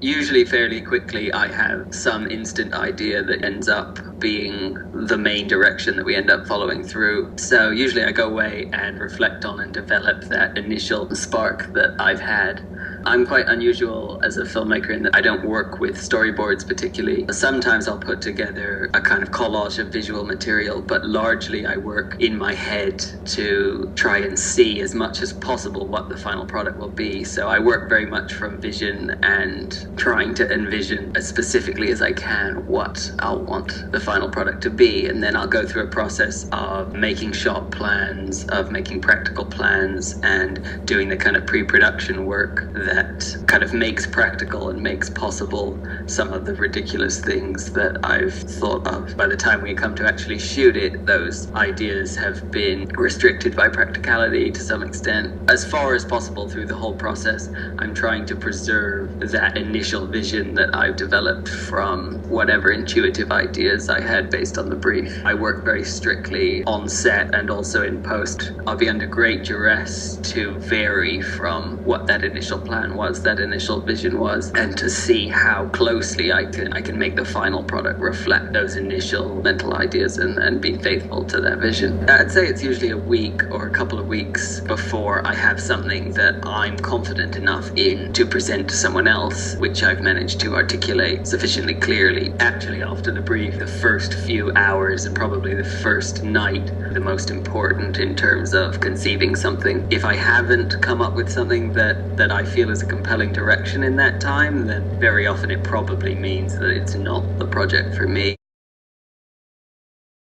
Usually fairly quickly, I have some instant idea that ends up being the main direction that we end up following through. So usually I go away and reflect on and develop that initial spark that I've had. I'm quite unusual as a filmmaker in that I don't work with storyboards particularly. Sometimes I'll put together a kind of collage of visual material, but largely I work in my head to try and see as much as possible what the final product will be. So I work very much from vision and trying to envision as specifically as I can what I'll want the final product to be. And then I'll go through a process of making shot plans, of making practical plans, and doing the kind of pre-production work that kind of makes practical and makes possible some of the ridiculous things that I've thought of. By the time we come to actually shoot it, those ideas have been restricted by practicality to some extent. As far as possible through the whole process, I'm trying to preserve that initial vision that I've developed from whatever intuitive ideas I had based on the brief. I work very strictly on set and also in post. I'll be under great duress to vary from what that initial plan was, that initial vision was, and to see how closely I can make the final product reflect those initial mental ideas and be faithful to that vision. I'd say it's usually a week or a couple of weeks before I have something that I'm confident enough in to present to someone else, which I've managed to articulate sufficiently clearly. Actually, after the brief, the first few hours and probably the first night, the most important in terms of conceiving something. If I haven't come up with something that I feel is a compelling direction in that time, then very often it probably means that it's not the project for me.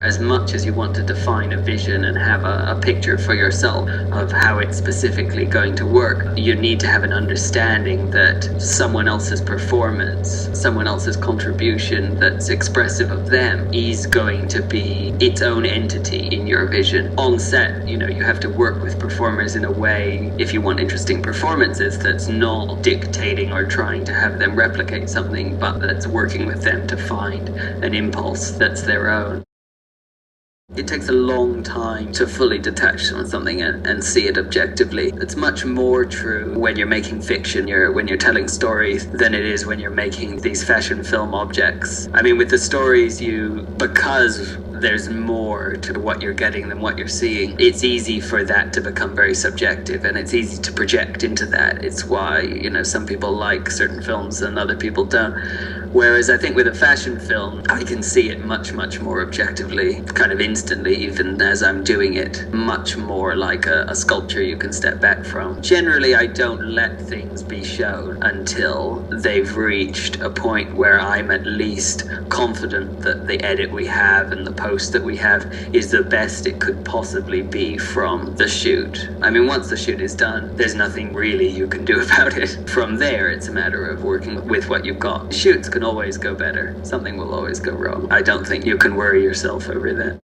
As much as you want to define a vision and have a picture for yourself of how it's specifically going to work, you need to have an understanding that someone else's performance, someone else's contribution that's expressive of them is going to be its own entity in your vision. On set, you have to work with performers in a way, if you want interesting performances, that's not dictating or trying to have them replicate something, but that's working with them to find an impulse that's their own. It takes a long time to fully detach from something and see it objectively. It's much more true when you're making fiction, when you're telling stories, than it is when you're making these fashion film objects. I mean, with the stories, because there's more to what you're getting than what you're seeing, it's easy for that to become very subjective, and it's easy to project into that. It's why, some people like certain films and other people don't. Whereas I think with a fashion film, I can see it much, much more objectively, kind of instantly, even as I'm doing it, much more like a sculpture you can step back from. Generally, I don't let things be shown until they've reached a point where I'm at least confident that the edit we have and the post that we have is the best it could possibly be from the shoot. I mean, once the shoot is done, there's nothing really you can do about it. From there, it's a matter of working with what you've got. Shoots can always go better. Something will always go wrong. I don't think you can worry yourself over that.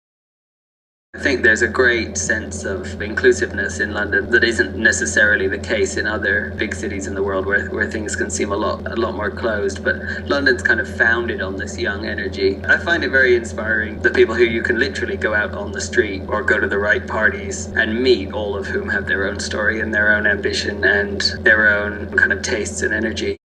I think there's a great sense of inclusiveness in London that isn't necessarily the case in other big cities in the world where things can seem a lot more closed, but London's kind of founded on this young energy. I find it very inspiring, the people who you can literally go out on the street or go to the right parties and meet, all of whom have their own story and their own ambition and their own kind of tastes and energy.